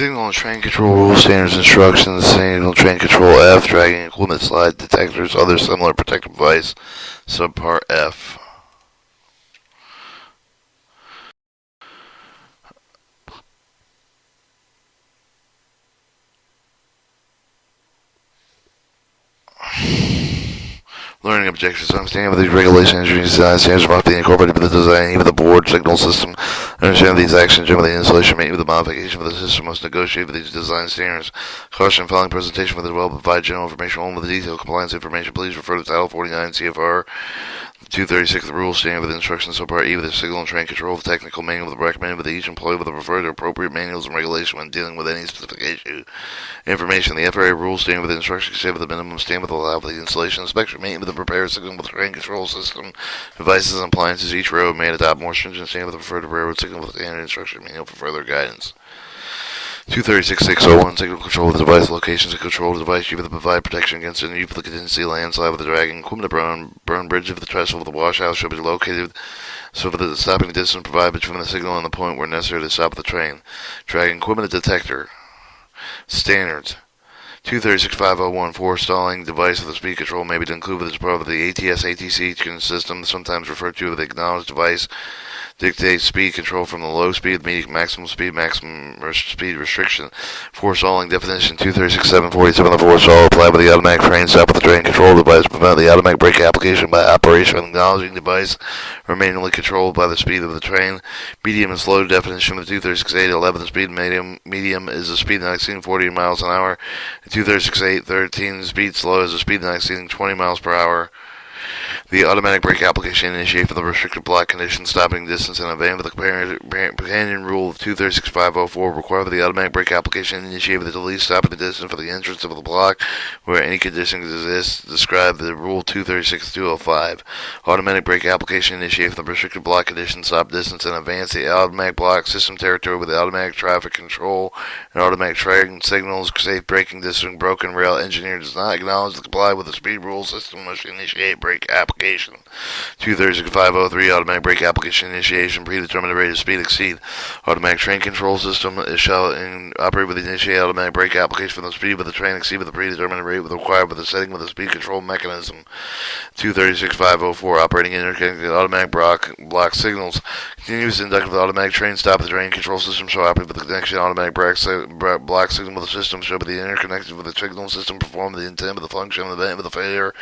Signal and train control rules, standards, instructions, signal, train control F, dragging equipment, slide detectors, other similar protective device, subpart F. Learning objectives. Understanding of these regulations and design standards must be incorporated with the design of the board signal system. Understanding these actions during the installation, maintenance with the modification of the system must negotiate with these design standards. Caution: following presentation for the development provide general information only. With the detailed compliance information, please refer to Title 49 CFR 236, the rules standing with the instructions, subpart E, with the signal and train control of the technical manual, with the recommended with each employee with the preferred or appropriate manuals and regulation when dealing with any specific issue. Information: the FRA rules standing with the instructions, except with the minimum stand with allowed for the installation, inspection, maintenance with the prepared signal with the train control system, devices and appliances. Each railroad may adopt more stringent stand with the preferred railroad signal with the standard instruction manual for further guidance. 236.601, signal control of the device locations and control of the device. You will provide protection against any of the contingency landslide with the dragging equipment. Burn bridge of the trestle of the washout should be located so that the stopping distance provided between the signal and the point where necessary to stop the train. Dragging equipment detector. Standards. 236.501, forestalling device with the speed control may be included as part of the ATS-ATC system, sometimes referred to as the acknowledged device. Dictates speed control from the low speed, medium, maximum speed restriction. Forestalling definition: 236.747. The forestall applied with the automatic train stop with the train control device prevent the automatic brake application by operation of the acknowledging device or manually controlled by the speed of the train. Medium and slow definition of 236.811. The speed medium is a speed not exceeding 40 miles an hour. 236.813. Speed slow is a speed not exceeding 20 miles per hour. The automatic brake application initiated for the restricted block condition, stopping distance, and a van with the companion rule of 236.504 require that the automatic brake application initiated with the least stopping distance for the entrance of the block where any condition exists. Describe the rule 236.205. Automatic brake application initiated for the restricted block condition, stop distance, and advance the automatic block system territory with the automatic traffic control and automatic train signals. Safe braking distance. Broken rail engineer does not acknowledge to comply with the speed rule system must initiate brake application. 236.503, automatic brake application initiation, predetermined rate of speed exceed. Automatic train control system shall operate with the initiated automatic brake application for the speed of the train exceed with the predetermined rate required with the setting with the speed control mechanism. 236.504, operating interconnected automatic block signals. Continuous inductive automatic train stop. The train control system shall operate with the connection automatic block signal with the system shall be interconnected with the signal system perform the intent of the function of the event with the failure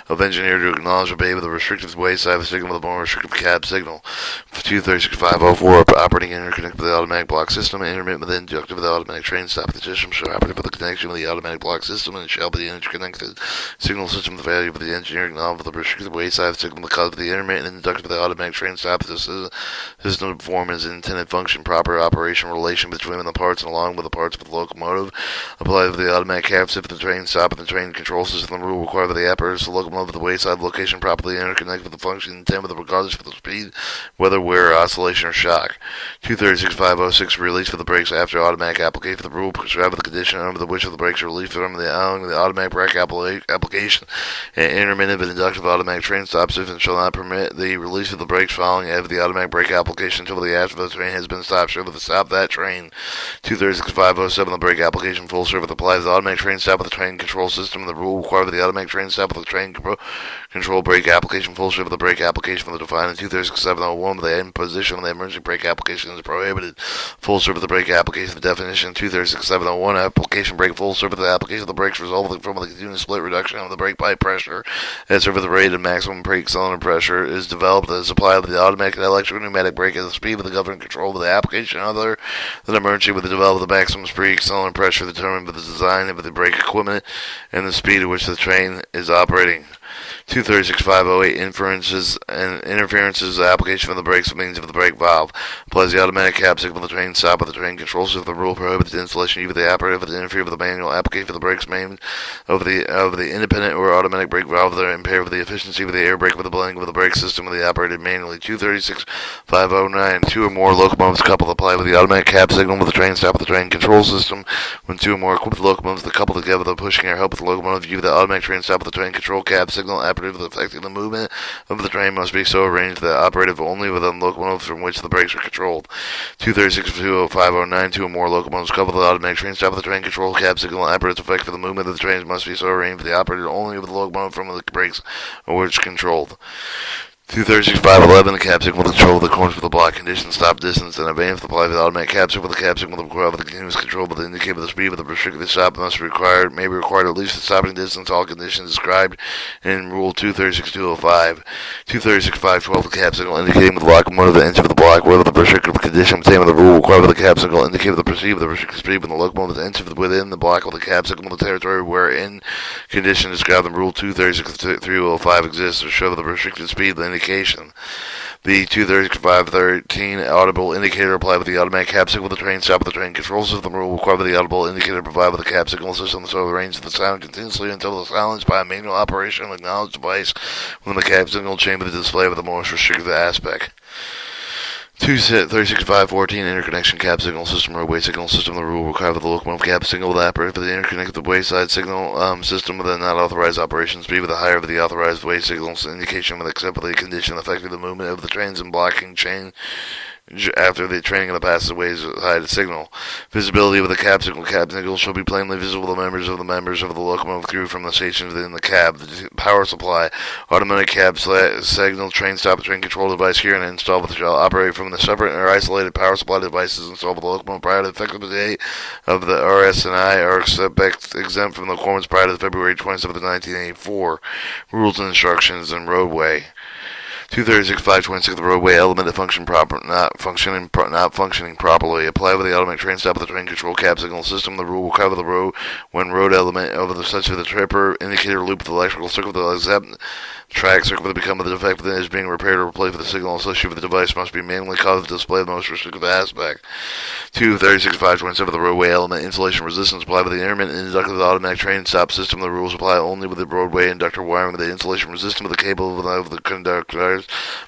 of engineer to acknowledge or obey with the restrictive wayside of the signal with a more restrictive cab signal. 236.504, operating interconnected with the automatic block system, intermittent with the inductive with the automatic train stop. The system shall operate with the connection with the automatic block system and shall be the interconnected signal system with the value of the engineer acknowledged with the restrictive wayside of the signal because of the intermittent and inductive with the automatic train stop. The system perform its intended function, proper operation relation between the parts and along with the parts of the locomotive. Apply with the automatic cab shift of the train stop and the train control system. The rule required by the apparatus of the locomotive with the wayside location properly interconnected with the function intended with regardless of the speed, whether wear, oscillation, or shock. 236.506, release for the brakes after automatic application. For the rule prescribed with the condition under which of the brakes are released from the automatic brake application and intermittent and inductive automatic train stops if and shall not permit the release of the brakes following after the automatic brake application until the after the train has been stopped. Shall stop that train. 236.507, the brake application full service applies the automatic train stop with the train control system. The rule required with the automatic train stop with the train control brake application full service of the brake application for the defined in 236.701 with the imposition of the emergency brake application is prohibited. Full service of the brake application, the definition 236.701, application brake full service of the application of the brakes resulting from the continuous split reduction of the brake pipe pressure as over the rate of maximum brake cylinder pressure is developed as applied with the automatic and electric pneumatic brake at the speed with the government control of the application other than emergency with the development of the maximum brake cylinder pressure determined by the design of the brake equipment and the speed at which the train is operating. 236.508, interferences application of the brakes means of the brake valve. Applies the automatic cab signal of the train stop of the train controls if the rule prohibits the installation of the operator to interfere with the manual application of the brakes main of the independent or automatic brake valve that are impaired with the efficiency of the air brake with the blending of the brake system of the operated manually. 236.509, two or more locomotives coupled apply with the automatic cab signal with the train stop of the train control system. When two or more equipped locomotives that couple together with the pushing air help with the locomotive view the automatic train stop of the train control cab signal signal operative affecting the movement of the train must be so arranged that operative only within locomotives from which the brakes are controlled. 236-20509, two or more locomotives coupled with automatic train stop of the train control cab signal operative effect for the movement of the trains must be so arranged that the operator only with the locomotive from the brakes are which controlled. 236-511, the cab signal will control the corners with the block condition, stop distance, and advance apply with the automatic cab signal. The cab signal will require the continuous control but the indicator of the speed of the restricted stop may be required at least the stopping distance, all conditions described in Rule 236-205. 236-512, the cab signal indicating with the locomotive the entry of the block, whether the restricted condition obtained with the rule required the cab signal indicate the proceed with the restricted speed when the locomotive is entered within the block with the cab signal the territory wherein condition described in Rule 236-305 exists or show the restricted speed the indication. The 235-13 audible indicator applied with the automatic cab signal with the train stop of the train control system rule required with the audible indicator provided with the cab signal system so the range of the sound continuously until the silence by a manual operation of acknowledged device when the cab signal chamber the display with the most restricted aspect. 236-514 interconnection cab signal system roadway signal system. The rule required with the locomotive cab signal with operator for the interconnected wayside signal system with a not authorized operation speed with a higher of the authorized way signals indication with except for the condition affecting the movement of the trains and blocking chain after the training of the passageways side signal. Visibility with the cab signal shall be plainly visible to the members of the locomotive crew from the stations within the cab. The power supply, automatic cab signal, train stop, train control device here and installed with shall operate from the separate or isolated power supply devices installed with the locomotive prior to the effective date of the RS&I are exempt from the requirements prior to February 27, 1984. Rules and instructions in Roadway. 236-526, the roadway element that not functioning properly. Apply with the automatic train stop of the train control cab signal system. The rule will cover the road when road element over the such of the tripper indicator loop with the electrical circuit with the exempt track circuit that become the defective that is being repaired or replaced with the signal associated with the device must be manually caused to display the most restrictive aspect. 236-527, the roadway element insulation resistance applied with the intermittent inductor of the automatic train stop system. The rules apply only with the roadway inductor wiring with the insulation resistance with the cable of the conductors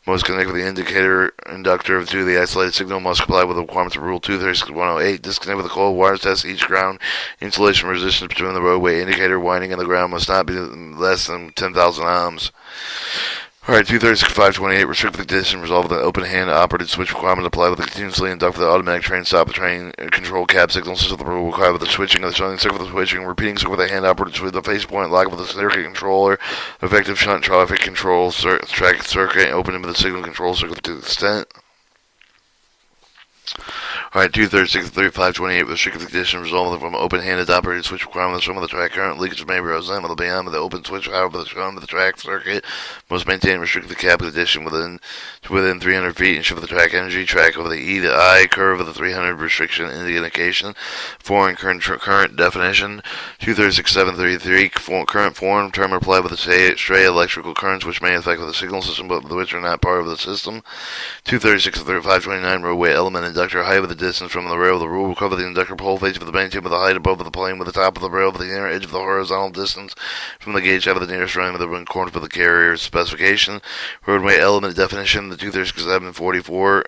most connected with the indicator inductor to the isolated signal must comply with the requirements of Rule 236-108. Disconnect with the cold wires test each ground insulation resistance between the roadway indicator winding and the ground must not be less than 10,000 ohms. Alright, 236-528, restrict the condition resolve with an open hand operated switch requirement applied with the continuously induct with the automatic train stop the train control cab signal system. The rule required with the switching of the shunting circuit with the switching, repeating circuit with a hand operated switch, the face point lock with the circuit controller, effective shunt traffic control track circuit, opening with the signal control circuit to the extent. Alright, 236-528, restricted condition resulting from open-handed operated switch requirements from the track current leakage may result with beyond the open switch. However, the shunting of the track circuit must maintain restricted cab condition within 300 feet and shift the track energy track over the E to I curve of the 300 restriction indication. Foreign current definition. 236-733, current form term applied with the stray electrical currents which may affect the signal system but which are not part of the system. 236-529, roadway element inductor height with the distance from the rail. The rule will cover the inductor pole face with the maintain with the height above the plane with the top of the rail with the inner edge of the horizontal distance from the gauge out of the nearest running with the corner of the carrier's specification. Roadway element definition, the 237-44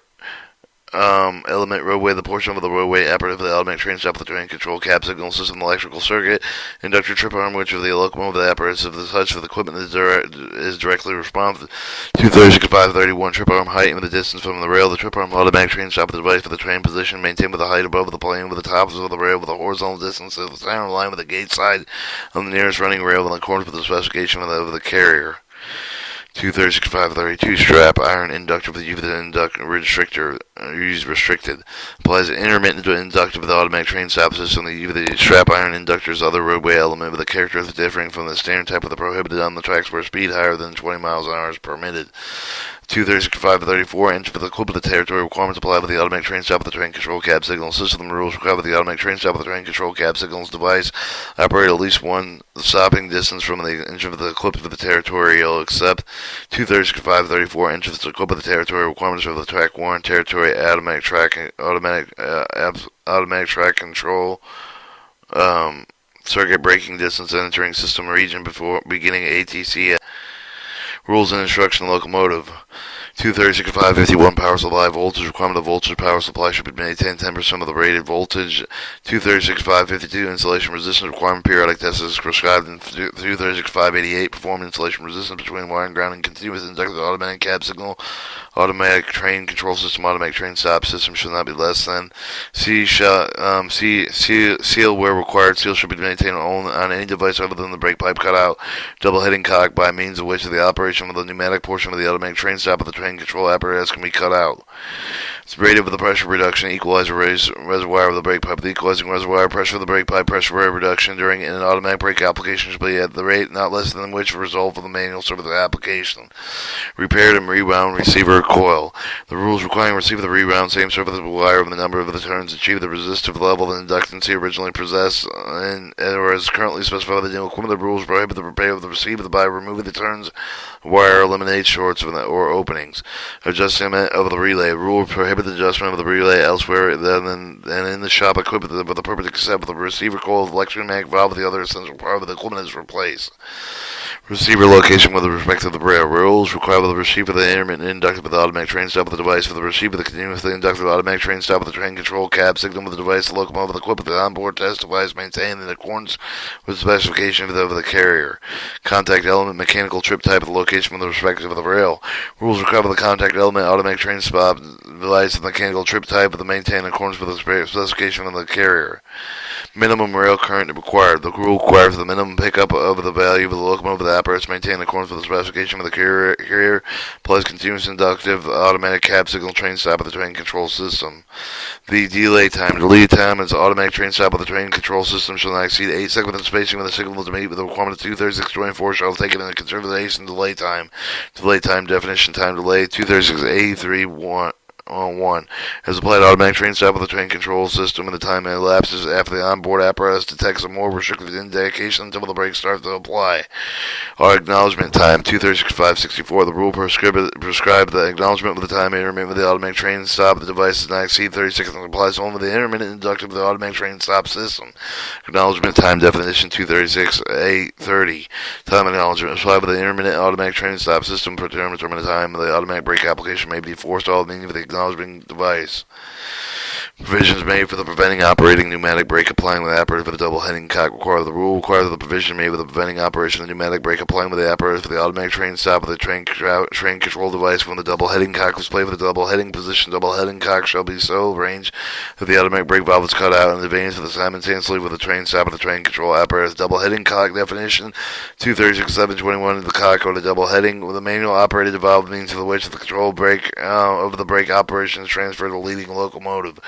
element roadway, the portion of the roadway operative of the automatic train stop with the train control cab signal system, electrical circuit, inductor trip arm, which of the locomotive, the apparatus of the such for the equipment is directly responsive. 236-531 trip arm height and the distance from the rail. The trip arm automatic train stop with the device for the train position maintained with the height above the plane with the tops of the rail with the horizontal distance of the center line with the gauge side on the nearest running rail in accordance with the specification of the carrier. 236-532 strap iron inductor with the inductor restrictor used restricted applies an intermittent to inductor with the automatic train stop system. The strap iron inductor's other roadway element with a characteristic differing from the standard type of the prohibited on the tracks where speed higher than 20 miles an hour is permitted. 236-534 entry for the clip of the territory requirements applied with the automatic train stop with the train control cab signal system. The rules required with the automatic train stop with the train control cab signals device operate at least one stopping distance from the entry of the clip of the territorial except 236-534 entry for the clip of the territory requirements of the track warrant territory automatic track control circuit braking distance entering system region before beginning ATC. Rules and instruction locomotive. 236.551 power supply voltage. Requirement of voltage power supply should be maintained 10% of the rated voltage. 236.552 installation resistance requirement. Periodic test is prescribed in 236.588. Perform installation resistance between wire and ground and continuous inductive automatic cab signal. Automatic train control system. Automatic train stop system should not be less than. Seal where required. Seal should be maintained on any device other than the brake pipe cutout. Double heading cock by means of which the operation of the pneumatic portion of the automatic train stop of the train control apparatus can be cut out. It's rated with the pressure reduction equalizer reservoir of the brake pipe. The equalizing reservoir pressure of the brake pipe pressure reduction during an automatic brake application should be at the rate not less than which result of the manual service application. Repaired and rewound receiver coil. The rules requiring receiver the rewound same surface wire of the number of the turns achieve the resistive level and inductancy originally possessed or as currently specified by the new equipment. The rules prohibit the repair of the receiver by removing the turns wire, eliminate shorts or openings. Adjustment of the relay. Rule prohibit the adjustment of the relay elsewhere than in the shop equipped with the purpose except with the receiver coil, the electromagnetic valve, with the other essential part of the equipment is replaced. Receiver location with respect to the rail. Rules require the receiver the intermittent inductive with the automatic train stop with the device for the receiver the continuously inductive automatic train stop with the train control cab signal with the device, the locomotive equipped with the onboard test device maintained in accordance with the specification of the carrier. Contact element mechanical trip type of the location with the respective of the rail. Rules require the contact element automatic train stop device and mechanical trip type of the maintained in accordance with the specification of the carrier. Minimum rail current required. The rule requires the minimum pickup of the value of the locomotive of the apparatus maintained in accordance with the specification of the carrier plus continuous inductive automatic cab signal train stop of the train control system. The delay time. The lead time is automatic train stop of the train control system shall not exceed 8 seconds with the spacing with the signal to meet with the requirement of 236.24 shall take into consideration delay time. Delay time definition time delay 236.83.1. On 1. Has applied automatic train stop with the train control system and the time elapses after the onboard apparatus detects a more restricted indication until the brakes start to apply. Our acknowledgement time 236.564. The rule prescribed the acknowledgement with the time intermittent with the automatic train stop. The device does not exceed 30 seconds and applies only with the intermittent inductive of the automatic train stop system. Acknowledgement time definition 236.830. Time acknowledgement applied with the intermittent automatic train stop system for determine the time of the automatic brake application may be forestalled, meaning with the acknowledgement device. Provisions made for the preventing operating pneumatic brake applying with the apparatus for the double heading cock require the rule requires the provision made with the preventing operation of the pneumatic brake applying with the apparatus for the automatic train stop of the train control device when the double heading cock was played with the double heading position. Double heading cock shall be so arranged that the automatic brake valve is cut out in advance of the simultaneously with the train stop of the train control apparatus. Double heading cock definition 236.721 the cock or the double heading with a manual operated valve means to which the control brake of the brake operation is transferred to the leading locomotive.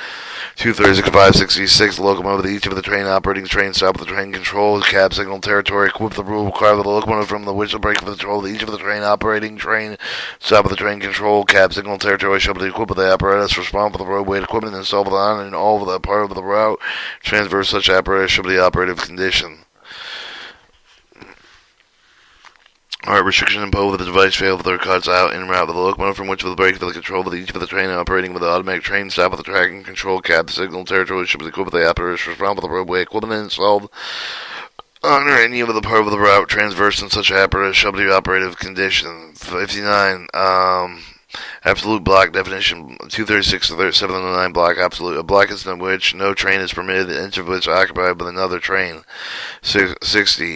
236.566 locomotive with each of the train operating train stop of the train control cab signal territory equipped the rule require the locomotive from the whistle brake for the control of each of the train operating train stop of the train control cab signal territory shall be equipped with the apparatus responsible for the roadway equipment installed on and all of the part of the route transfer such apparatus shall be the operative condition. Alright, restriction imposed with the device failed with the cuts out en route with the locomotive from which of the brake for the control with each of the train operating with the automatic train stop with the tracking control cab signal territory should be equipped with the apparatus responsible for the roadway equipment installed on or any of the part of the route transverse in such apparatus shall be operative condition. 59. Absolute block definition 236.709 block absolute. A block is in which no train is permitted, the inch of which occupied with another train. 60.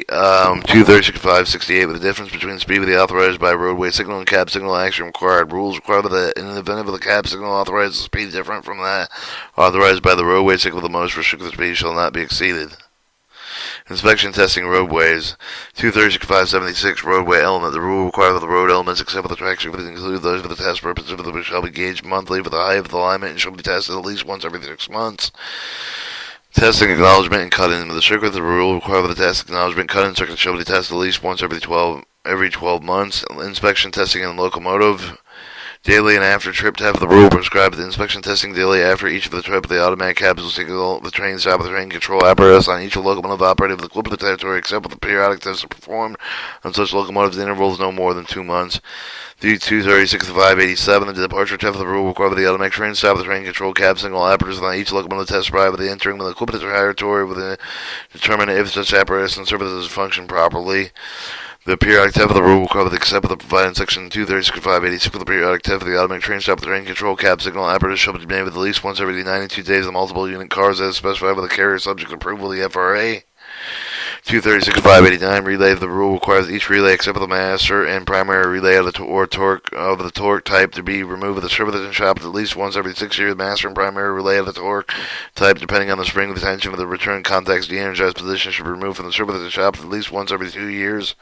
236.568 with the difference between speed with the authorized by roadway signal and cab signal action required. Rules require that in the event of the cab signal authorized speed different from that authorized by the roadway signal, the most restricted speed shall not be exceeded. Inspection testing roadways 236.576 roadway element. The rule requires that the road elements except for the track surface include those for the test purposes which shall be gauged monthly for the height of the alignment and shall be tested at least once every 6 months. Testing acknowledgement and cut-in with the circuit. The rule requires that the test acknowledgement cut-in circuit shall be tested at least once every 12 months. Inspection testing in locomotive. Daily and after trip test. The rule prescribes the inspection testing daily after each of the trip of the automatic cabs will signal the train stop of the train control apparatus on each locomotive operated with the equipment territory except with the periodic tests are performed on such locomotives intervals no more than 2 months. The 236.587 the departure test of the rule requires the automatic train stop of the train control cab signal apparatus on each locomotive test by the entering with the equipment territory with the determine if such apparatus and services function properly. The periodic test of the rule will cover the except of the provided in section 236.586 of the periodic test of the automatic train stop with the train control cab signal apparatus shall be made with at least once every 92 days of multiple unit cars as specified by the carrier subject to approval of the FRA. 236.589 relay of the rule requires each relay except for the master and primary relay of the torque type to be removed with the service and shop at least once every 6 years. Master and primary relay of the torque type, depending on the spring of the tension of the return contact's de-energized position, should be removed from the service and shop at least once every 2 years.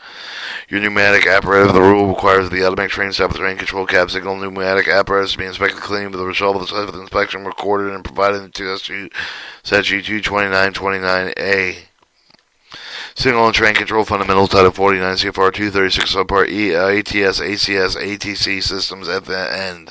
Your pneumatic apparatus of the rule requires the automatic train stop with the train control cab signal pneumatic apparatus to be inspected clean with the result of the site with inspection recorded and provided in statute 22929A. Signal and Train Control Fundamentals, Title 49, CFR 236, Subpart E, ATS, ACS, ATC systems at the end.